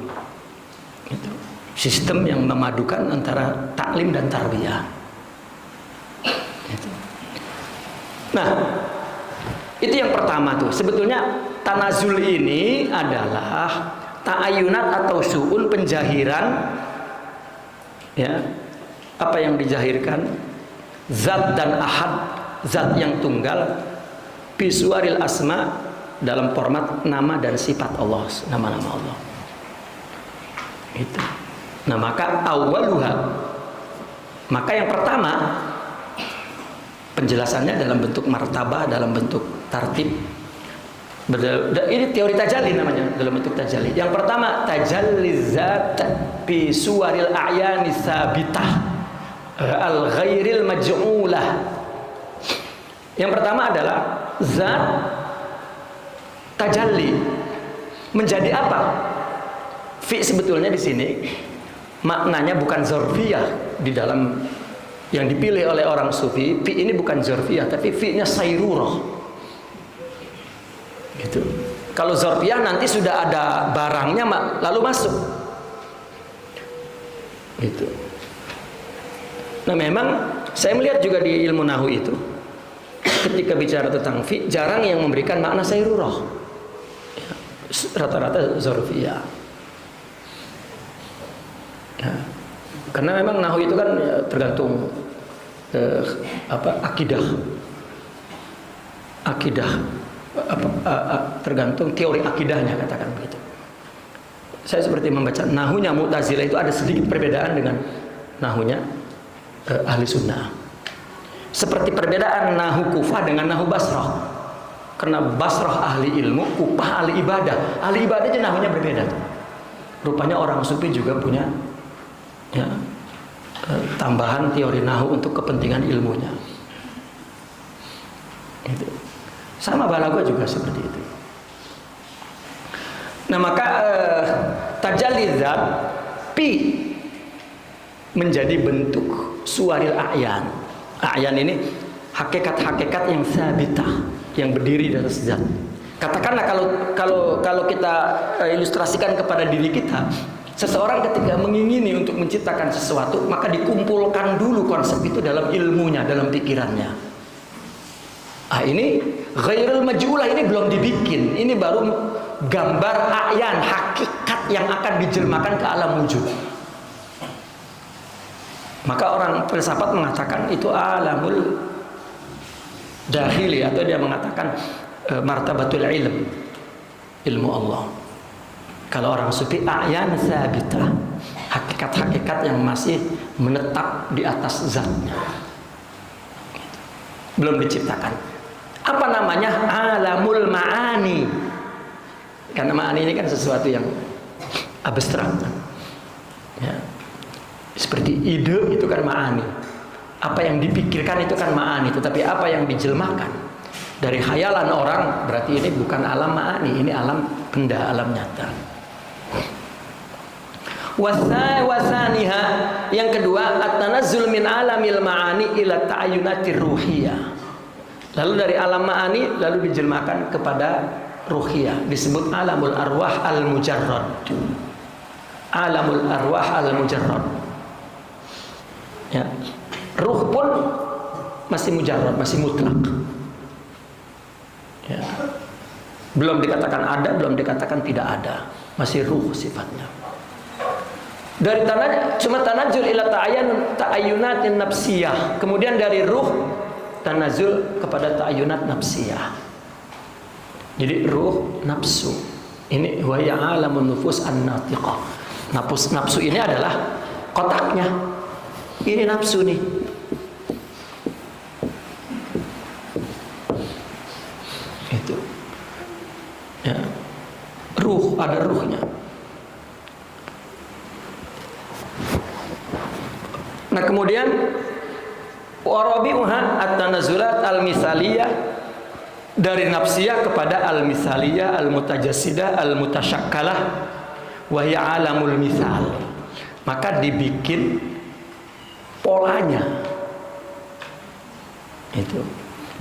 [SPEAKER 1] gitu. Sistem yang memadukan antara taklim dan tarbiyah gitu. Nah itu yang pertama tuh. Sebetulnya tanazul ini adalah ta'ayunat atau su'un, penjahiran. Ya, apa yang dijahirkan? Zat dan ahad, zat yang tunggal, pisuaril asma, dalam format nama dan sifat Allah, nama-nama Allah. Itu. Nah maka awaluha, maka yang pertama penjelasannya dalam bentuk martabah, dalam bentuk tartib. Ini teori tajalli namanya, dalam bentuk tajalli. Yang pertama tajalli zat fi suwaril a'yani sabitah al-ghairil maj'ulah. Yang pertama adalah zat tajalli menjadi apa? Fi sebetulnya di sini maknanya bukan zarfiyah di dalam yang dipilih oleh orang sufi. Fi ini bukan zarfiyah, tapi fi-nya sayrurah. Kalau zarfiyah nanti sudah ada barangnya lalu masuk. Gitu. Nah memang saya melihat juga di ilmu nahwu itu, ketika bicara tentang fi, jarang yang memberikan makna sayrurah. Ya, rata-rata zarfiyah. Ya. Karena memang nahwu itu kan ya, tergantung akidah tergantung teori akidahnya, katakan begitu. Saya seperti membaca nahunya Mu'tazilah itu ada sedikit perbedaan dengan nahunya ahli sunnah. Seperti perbedaan nahu Kufah dengan nahu Basrah. Karena Basrah ahli ilmu, Kufah ahli ibadah. Ahli ibadah aja nahunya berbeda. Rupanya orang sufi juga punya ya, tambahan teori nahu untuk kepentingan ilmunya. Gitu. Sama balaghah juga seperti itu. Nah maka tajalli dzat pi menjadi bentuk suwaril a'yan. A'yan ini hakikat-hakikat yang sabitah, yang berdiri di atas zat. Katakanlah kalau kita ilustrasikan kepada diri kita, seseorang ketika mengingini untuk menciptakan sesuatu, maka dikumpulkan dulu konsep itu dalam ilmunya, dalam pikirannya. Ini ghairul maj'ulah, ini belum dibikin. Ini baru gambar a'yan, hakikat yang akan dijelmakan ke alam wujud. Maka orang filsafat mengatakan itu alamul dahili, atau dia mengatakan martabatul ilmu Allah. Kalau orang sufi a'yan sabitah, hakikat-hakikat yang masih menetap di atas zatnya, belum diciptakan. Apa namanya? Alamul ma'ani. Karena ma'ani ini kan sesuatu yang abstrak ya. Seperti ide itu kan ma'ani. Apa yang dipikirkan itu kan ma'ani. Tetapi apa yang dijelmakan dari khayalan orang, berarti ini bukan alam ma'ani, ini alam benda, alam nyata. Wasaniha, yang kedua, at-tanazzul min alamil ma'ani ila ta'ayunatir ruhiyah. Lalu dari alam ma'ani lalu dijelmakan kepada ruhiyah, disebut alamul arwah al-mujarrad. Alamul arwah al-mujarrad. Ya. Ruh pun masih mujarrad, masih mutlak. Ya. Belum dikatakan ada, belum dikatakan tidak ada, masih ruh sifatnya. Dari cuma tanazul ila ta'ayunatin nafsiyah. Kemudian dari ruh tanazul kepada ta'ayunat nafsiyah. Jadi ruh nafsu. Ini wa ya alamun nufus an-natiqah. Nafsu ini adalah kotaknya. Ini nafsu nih. Itu. Ya. Ruh, ada ruhnya. Nah, kemudian warabi'uha at-tanazzulat al-misaliyah, dari nafsiyah kepada al-misaliyah, al-mutajassidah, al-mutasyakkalah, wa hiya alamul misal. Maka dibikin polanya. Itu.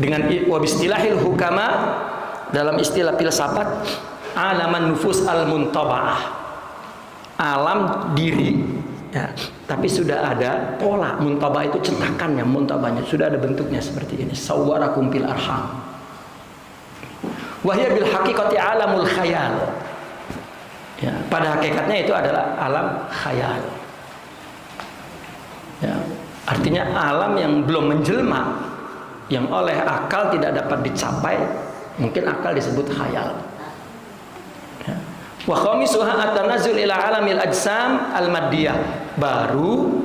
[SPEAKER 1] Dengan wabistilahil hukama, dalam istilah filsafat, alaman nufus al-muntaba'ah. Alam diri, ya, tapi sudah ada pola. Muntabah itu cetakannya, muntabahnya sudah ada bentuknya seperti ini. Sawwarakum fil arham. Wahya bil haqiqati alamul khayal. Ya, pada hakikatnya itu adalah alam khayal. Ya, artinya alam yang belum menjelma, yang oleh akal tidak dapat dicapai, mungkin akal disebut khayal. Ya. Wa khamisuha at-tanazzul ila alamil ajsam al-maddiyah. Baru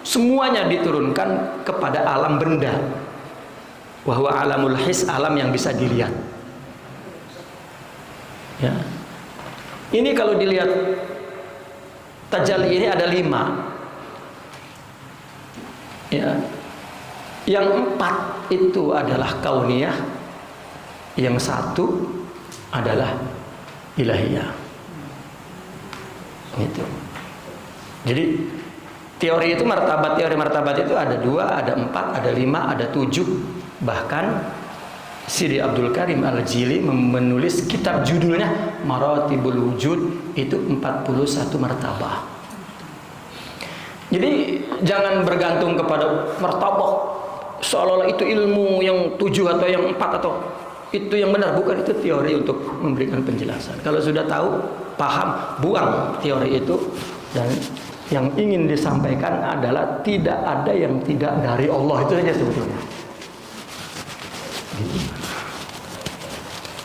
[SPEAKER 1] semuanya diturunkan kepada alam benda. Wa huwa alamul his, alam yang bisa dilihat. Ya. Ini kalau dilihat tajalli ini ada 5. Ya. Yang 4 itu adalah kauniyah, yang 1 adalah ilahiyah. Gitu. Jadi teori itu teori martabat itu ada 2, ada 4, ada 5, ada 7, bahkan Sidi Abdul Karim Al-Jili menulis kitab judulnya Maratibul Wujud, itu 41 martabah. Jadi jangan bergantung kepada martabah seolah-olah itu ilmu yang 7 atau yang 4 atau itu yang benar. Bukan, itu teori untuk memberikan penjelasan. Kalau sudah tahu, paham, buang teori itu. Dan yang ingin disampaikan adalah tidak ada yang tidak dari Allah, itu saja sebetulnya.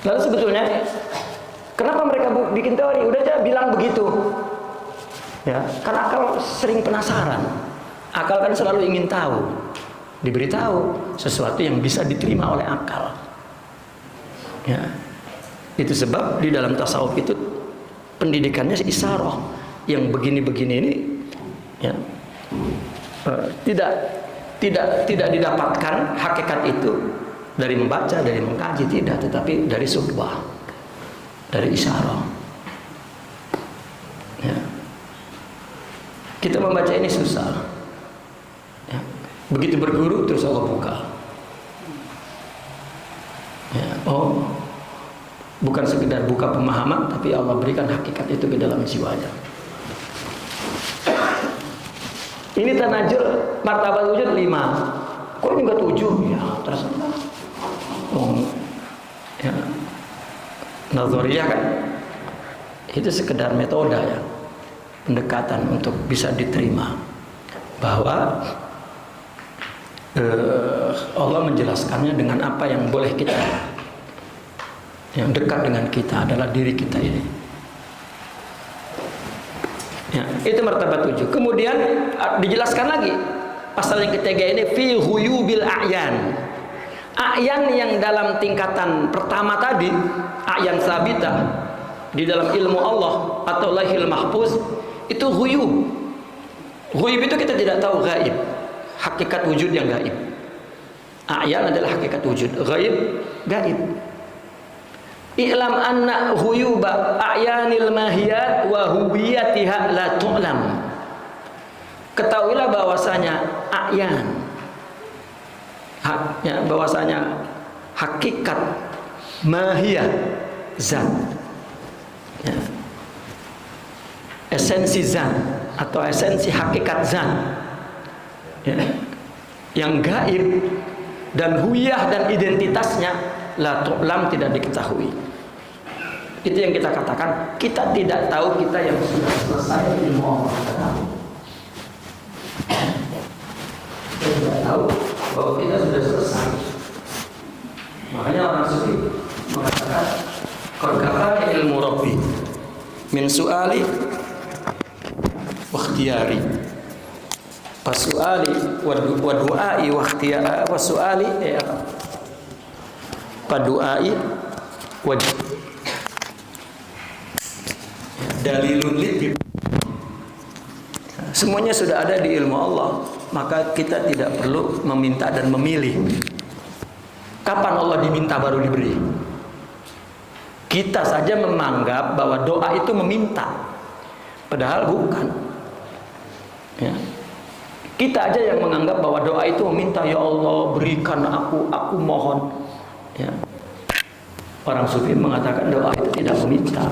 [SPEAKER 1] Lalu sebetulnya kenapa mereka bikin teori? Udah aja bilang begitu. Ya, karena akal sering penasaran. Akal kan selalu ingin tahu. Diberitahu sesuatu yang bisa diterima oleh akal. Ya. Itu sebab di dalam tasawuf itu pendidikannya isyarah. Yang begini-begini ini ya, tidak didapatkan hakikat itu dari membaca, dari mengkaji, tidak, tetapi dari suhbah, dari isyarah. Ya. Kita membaca ini susah. Ya. Begitu berguru terus Allah buka. Ya. Oh, bukan sekedar buka pemahaman, tapi Allah berikan hakikat itu ke dalam jiwanya. Ini tanajul martabat wujud 5. Kok juga 7? Ya, terserah. Oh, ya. Nazariyah kan itu sekedar metode ya, pendekatan untuk bisa diterima bahwa Allah menjelaskannya dengan apa yang boleh kita, yang dekat dengan kita adalah diri kita ini. Ya, itu martabat 7. Kemudian dijelaskan lagi pasal yang ketiga ini fi ghuyubil a'yan. A'yan yang dalam tingkatan pertama tadi, a'yan sabitah di dalam ilmu Allah atau lahil mahfuz, itu ghuyub. Ghuyub itu kita tidak tahu, gaib. Hakikat wujud yang gaib. A'yan adalah hakikat wujud, gaib, gaib. I'lam anna ghuyuba a'yanil mahiyat wa huwiyatiha la tu'lam. Ketahuilah bahwasanya a'yan, ya, bahwasanya hakikat mahiyat, zat, ya, esensi zat atau esensi hakikat zat, ya, yang gaib dan huwiyah dan identitasnya la tu'lam, tidak diketahui. Itu yang kita katakan, kita tidak tahu kita yang sudah selesai ilmu Allah. Kita tidak tahu bahwa kita sudah selesai. Makanya orang sufi mengatakan qad ilmu rabbi min su'ali wa ikhtiyari. Pasu'ali wa du'ai wa ikhtiyari wa su'ali padu'ai wajib dalilun lidib. Semuanya sudah ada di ilmu Allah, maka kita tidak perlu meminta dan memilih kapan Allah diminta baru diberi. Kita saja menganggap bahwa doa itu meminta, padahal bukan, ya. Kita aja yang menganggap bahwa doa itu meminta, ya Allah berikan aku mohon, ya. Orang sufi mengatakan doa itu tidak meminta.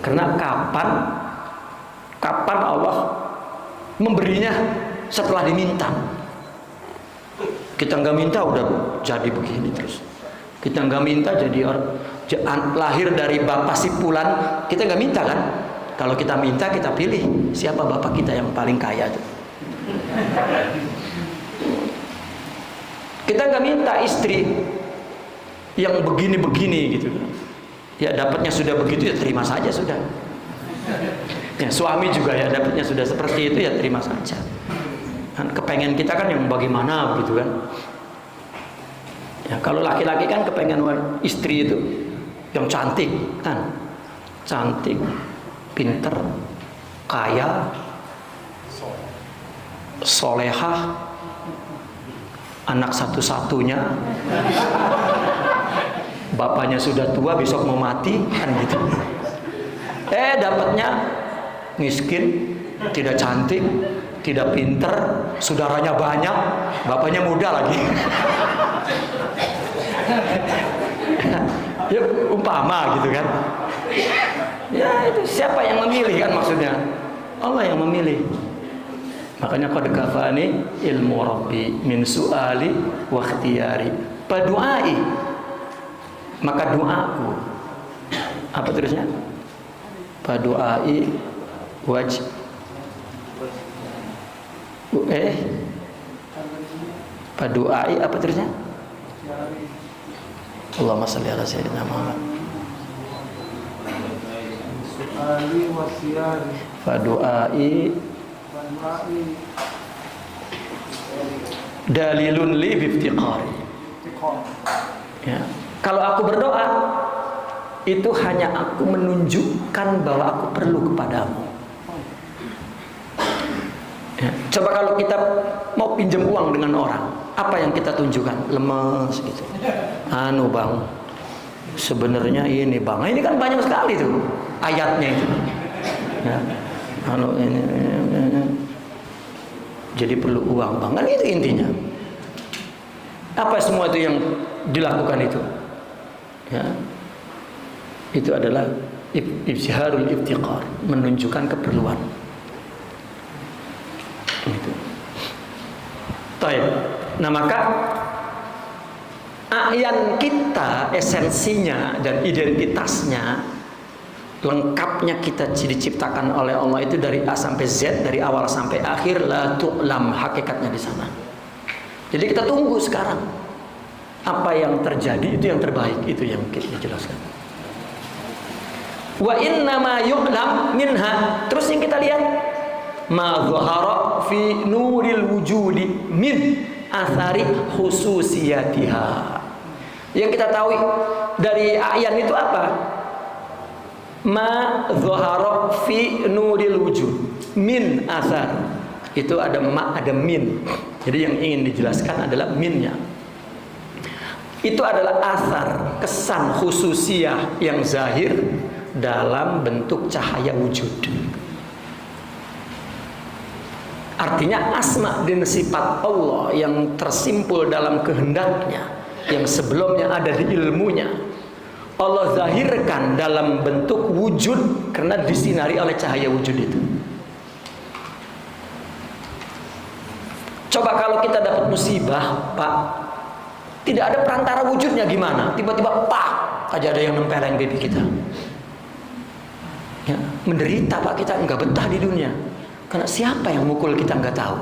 [SPEAKER 1] Karena kapan Allah memberinya setelah diminta. Kita nggak minta udah jadi begini terus. Kita nggak minta jadi lahir dari bapak si Fulan, kita nggak minta kan? Kalau kita minta, kita pilih siapa bapak kita yang paling kaya tuh. Kita nggak minta istri yang begini-begini gitu. Ya dapatnya sudah begitu, ya terima saja sudah. Ya suami juga ya dapatnya sudah seperti itu, ya terima saja. Kan kepengen kita kan yang bagaimana begitu kan. Ya kalau laki-laki kan kepengen istri itu yang cantik kan. Cantik, pinter, kaya, solehah, anak satu-satunya, bapaknya sudah tua, besok mau mati kan gitu. Dapatnya miskin, tidak cantik, tidak pinter, saudaranya banyak, bapaknya muda lagi. Ya umpama gitu kan. Ya itu siapa yang memilih kan maksudnya? Allah yang memilih. Makanya qad kafani ilmu rabbi min su'ali wa ikhtiyari. Padu'ai. Maka doaku. Apa terusnya? Padu'ai waj padu'ai apa terusnya? Allahumma shalli ala sayyidina Muhammad. Fadu'ai dalilun li biftiqari. Ya. Kalau aku berdoa itu hanya aku menunjukkan bahwa aku perlu kepadamu. Ya. Coba kalau kita mau pinjam uang dengan orang, apa yang kita tunjukkan? Lemes gitu. Anu bang, sebenarnya ini bang, ini kan banyak sekali tuh ayatnya itu. Ya. Anu ini. Jadi perlu uang bang, kan itu intinya. Apa semua itu yang dilakukan itu? Ya. Itu adalah izharul iftiqar, menunjukkan keperluan. Itu. Baik. Nah maka a'yan kita esensinya dan identitasnya lengkapnya kita diciptakan oleh Allah itu dari A sampai Z, dari awal sampai akhir, la tu'lam, hakikatnya di sana. Jadi kita tunggu sekarang apa yang terjadi, itu yang terbaik, itu yang kita jelaskan. Wa inna ma yu'lam minha, terus yang kita lihat ma dhahara fi nuril wujudi min athari khususiyatiha. Yang kita tahu dari ayan itu apa? Ma dhahara fi nuril wujud min athar. Itu ada ma, ada min. Jadi yang ingin dijelaskan adalah minnya. Itu adalah asar, kesan khususiyah yang zahir dalam bentuk cahaya wujud. Artinya asma dan sifat Allah yang tersimpul dalam kehendaknya, yang sebelumnya ada di ilmunya, Allah zahirkan dalam bentuk wujud karena disinari oleh cahaya wujud itu. Coba kalau kita dapat musibah, Pak, tidak ada perantara wujudnya gimana? Tiba-tiba pak aja ada yang nempelin pipi kita. Ya, menderita Pak, kita nggak betah di dunia. Karena siapa yang mukul kita nggak tahu.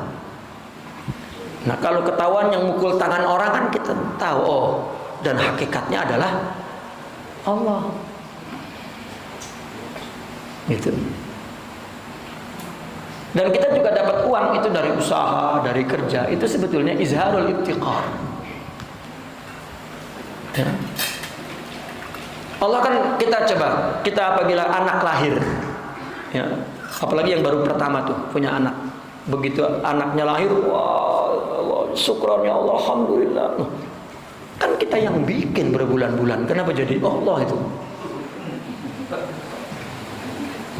[SPEAKER 1] Nah kalau ketahuan yang mukul tangan orang kan kita tahu, oh, dan hakikatnya adalah Allah. Gitu. Dan kita juga dapat uang itu dari usaha, dari kerja. Itu sebetulnya izharul iftiqar. Ya. Allah kan kita coba, kita apabila anak lahir, ya, apalagi yang baru pertama tuh punya anak, begitu anaknya lahir, wah, syukran ya Allah, alhamdulillah. Kan kita yang bikin berbulan-bulan, kenapa jadi Allah itu?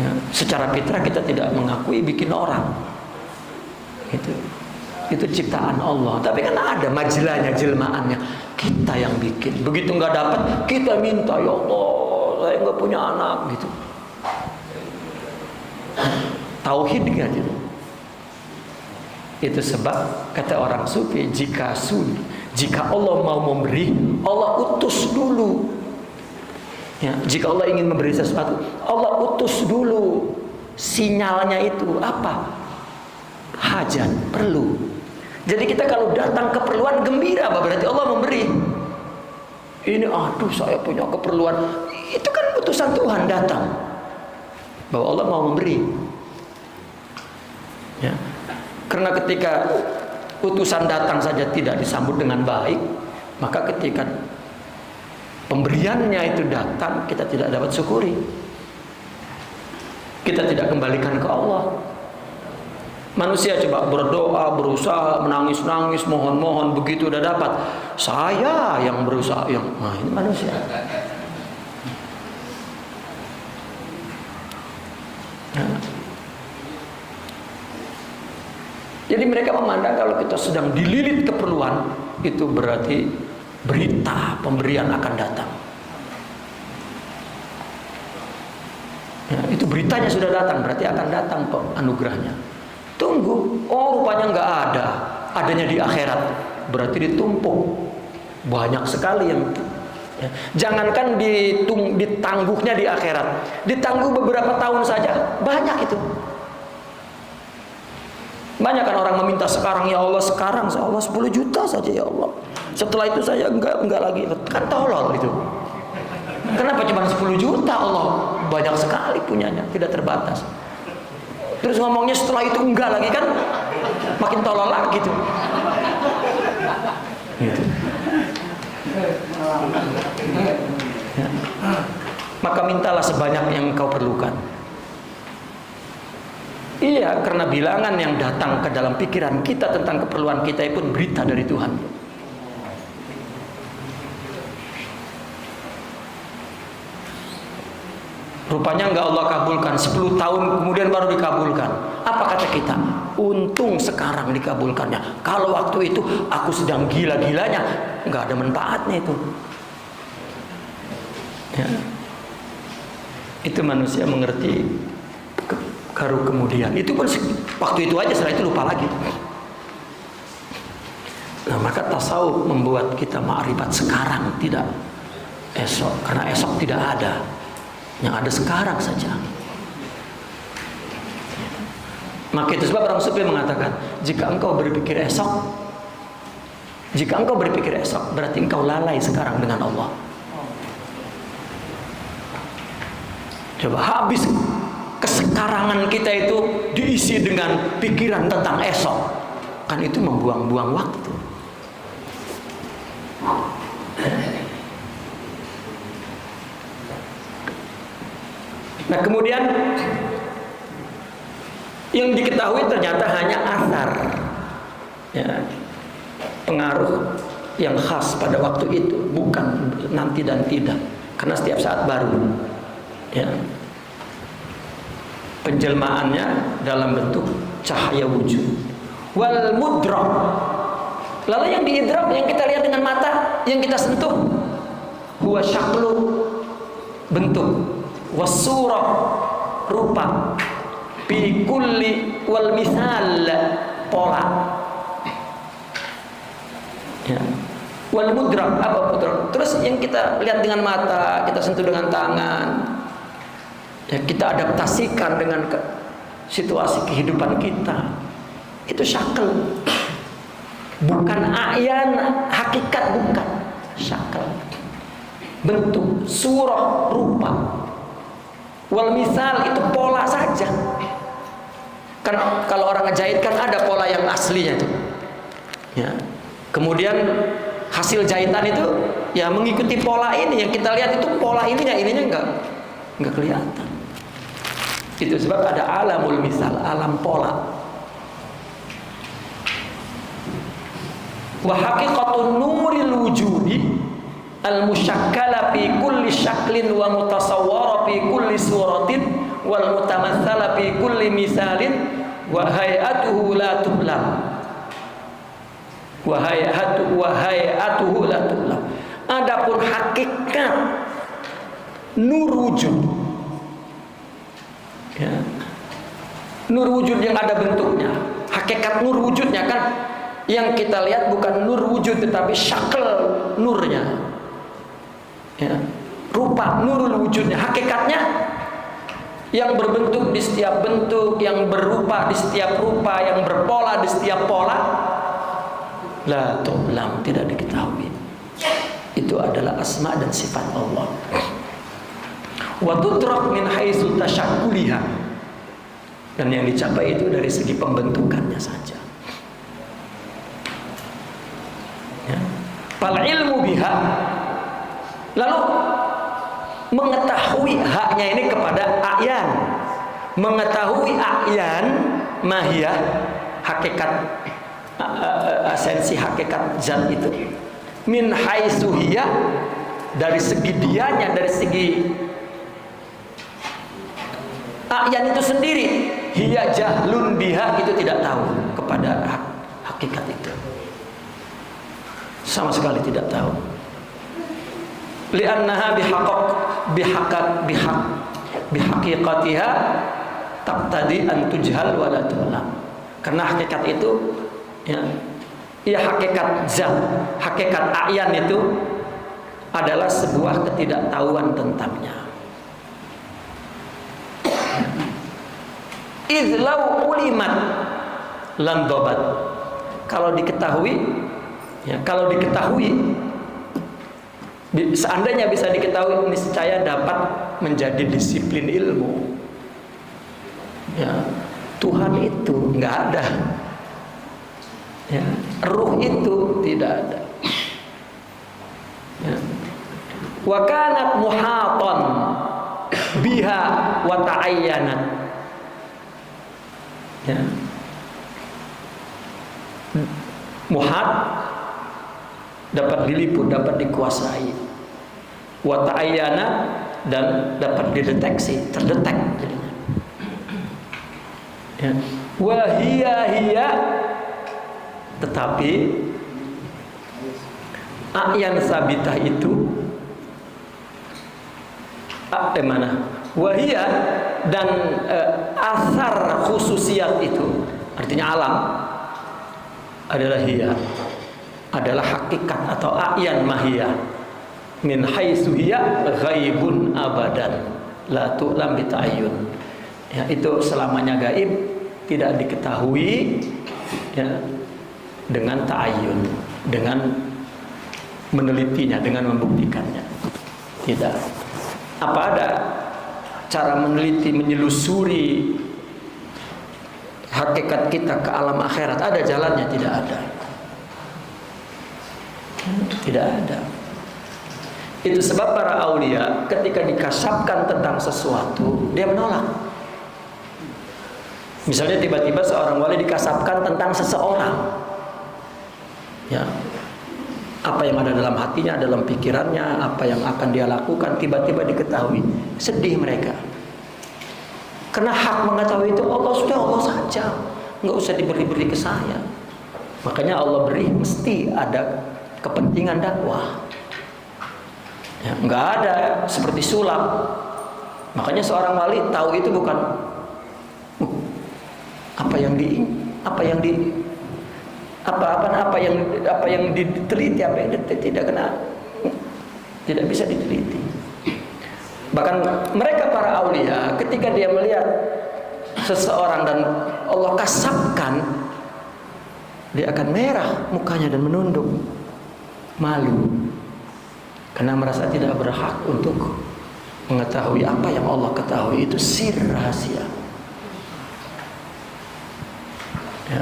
[SPEAKER 1] Ya, secara fitrah kita tidak mengakui bikin orang. Itu ciptaan Allah. Tapi kan ada majlahnya, jelmaannya. Kita yang bikin. Begitu nggak dapat, kita minta, ya Allah, saya nggak punya anak, gitu. Tauhid kan itu. Itu sebab kata orang sufi, jika Allah mau memberi, Allah utus dulu. Ya, jika Allah ingin memberi sesuatu, Allah utus dulu. Sinyalnya itu apa? Hajat, perlu. Jadi kita kalau datang keperluan gembira, berarti Allah memberi. Ini aduh saya punya keperluan. Itu kan utusan Tuhan datang. Bahwa Allah mau memberi. Ya. Karena ketika utusan datang saja tidak disambut dengan baik, maka ketika pemberiannya itu datang, kita tidak dapat syukuri. Kita tidak kembalikan ke Allah. Manusia coba berdoa, berusaha, menangis-nangis, mohon-mohon, begitu udah dapat, saya yang berusaha, nah ini manusia. Nah. Jadi mereka memandang kalau kita sedang dililit keperluan, itu berarti berita pemberian akan datang. beritanya sudah datang, berarti akan datang kok anugerahnya. Tunggu, oh rupanya nggak ada, adanya di akhirat, berarti ditumpuk banyak sekali yang ya. Jangankan ditangguhnya di akhirat, ditangguh beberapa tahun saja banyak itu. Banyak kan orang meminta sekarang, ya Allah sekarang, ya Allah 10 juta saja ya Allah. Setelah itu saya enggak lagi. Kan tolol itu. Kenapa cuma 10 juta Allah? Banyak sekali punyanya, tidak terbatas. Terus ngomongnya setelah itu enggak lagi, kan makin tolol lagi tuh. Gitu. Ya. Maka mintalah sebanyak yang kau perlukan. Iya, karena bilangan yang datang ke dalam pikiran kita tentang keperluan kita pun berita dari Tuhan. Rupanya enggak Allah kabulkan, 10 tahun kemudian baru dikabulkan. Apa kata kita? Untung sekarang dikabulkannya. Kalau waktu itu aku sedang gila-gilanya, enggak ada manfaatnya itu. Ya. Itu manusia mengerti baru kemudian. Itu pun waktu itu aja, setelah itu lupa lagi. Nah, maka tasawuf membuat kita ma'rifat sekarang, tidak esok. Karena esok tidak ada. Yang ada sekarang saja. Maka itu sebab orang sufi mengatakan, jika engkau berpikir esok, berarti engkau lalai sekarang dengan Allah. Coba habis kesekarangan kita itu diisi dengan pikiran tentang esok, kan itu membuang-buang waktu. Nah kemudian yang diketahui ternyata hanya asar, ya, pengaruh yang khas pada waktu itu, bukan nanti dan tidak, karena setiap saat baru, ya. Penjelmaannya dalam bentuk cahaya wujud. Wal mudrak, lalu yang diidrak, yang kita lihat dengan mata, yang kita sentuh, huwa syaklu, bentuk, wasurah, rupa, fi kulli, wal misal, pola, ya. Wal mudrak, apa mudrak? Terus yang kita lihat dengan mata, kita sentuh dengan tangan, ya, kita adaptasikan dengan situasi kehidupan kita, itu syakl, bukan ayan, hakikat, bukan syakl, bentuk, surah, rupa. Wal misal itu pola saja. Kan kalau orang ngejahit kan ada pola yang aslinya itu, ya. Kemudian hasil jahitan itu ya mengikuti pola ini, yang kita lihat itu pola ininya enggak kelihatan. Itu sebab ada alamul misal, alam pola. Wa haqiqatun nuril wujudi al-musyakkala fi kulli syaklin wa mutasawwara fi kulli suratin wal mutamatsala fi kulli misalin wa hay'atuhu la tublam. Wa hay'atuhu la tublam. Adapun hakikat nur wujud, ya. Nur wujud yang ada bentuknya, hakikat nur wujudnya kan yang kita lihat bukan nur wujud tetapi syakl nurnya, ya. Rupa nurul wujudnya, hakikatnya yang berbentuk di setiap bentuk, yang berupa di setiap rupa, yang berpola di setiap pola, la tu'lam, tidak diketahui. Itu adalah asma dan sifat Allah. Wa tudrak min haitsu tasyakkuliha, dan yang dicapai itu dari segi pembentukannya saja, ya. Fal ilmu biha, lalu mengetahui haknya ini kepada a'yan, mengetahui a'yan mahiyah, hakikat, esensi hakikat zat itu, min haitsu hiya, dari segi dianya, dari segi a'yan itu sendiri, hiya jahlun biha, itu tidak tahu kepada hakikat itu, sama sekali tidak tahu. Li'annaha bihaq bihaqiqatiha taqtadi an tujhal wa la tu'lam. Karena hakikat itu ya hakikat zat, hakikat a'yan itu adalah sebuah ketidaktahuan tentangnya. Izlau ulimat lam dobat. Kalau diketahui, seandainya bisa diketahui, niscaya dapat menjadi disiplin ilmu. Ya, Tuhan itu nggak ada. Ya, ruh itu tidak ada. Ya. Wa kanat muhatan biha wa ta'ayyanat. Ya. Muhat dapat diliput, dapat dikuasai. Wa ta'ayyana dan dapat dideteksi, terdetek jadinya. Ya. Wa hiya tetapi a'yan sabitah itu mana? Wahia dan asar khususiat itu artinya alam adalah hiya, adalah hakikat atau a'yan mahiyah min haitsu hiya ghaibun abadan la tu'lam bita'ayyun. Ya, itu selamanya gaib, tidak diketahui ya dengan ta'ayyun, dengan menelitinya, dengan membuktikannya. Tidak. Apa ada cara meneliti, menyelusuri hakikat kita ke alam akhirat? Ada jalannya? Tidak ada. Tidak ada. Itu sebab para aulia ketika dikasapkan tentang sesuatu, dia menolak. Misalnya tiba-tiba seorang wali dikasapkan tentang seseorang, ya, apa yang ada dalam hatinya, dalam pikirannya, apa yang akan dia lakukan, tiba-tiba diketahui, sedih mereka. Karena hak mengetahui itu Allah, sudah Allah saja, nggak usah diberi-beri ke saya. Makanya Allah beri, mesti ada kepentingan dakwah. Ya, nggak ada seperti sulap. Makanya seorang wali tahu itu bukan apa yang diteliti, apa yang tidak bisa diteliti. Bahkan mereka para aulia ketika dia melihat seseorang dan Allah kasapkan, dia akan merah mukanya dan menunduk, malu, karena merasa tidak berhak untuk mengetahui apa yang Allah ketahui, itu sir rahasia. Ya,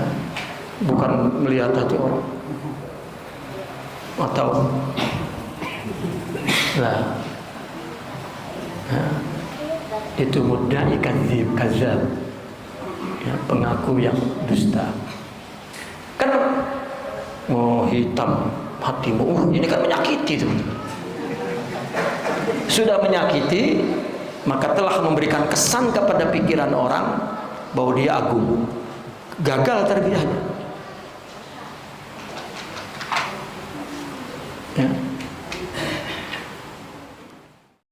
[SPEAKER 1] bukan melihat hati orang atau lah, ya, itu mudda'i kadzdzab, ya, pengaku yang dusta. Kan mau hitam hatimu, ini kan menyakiti tuh. Sudah menyakiti, maka telah memberikan kesan kepada pikiran orang bahwa dia agung. Gagal tarbiyahnya. Ya.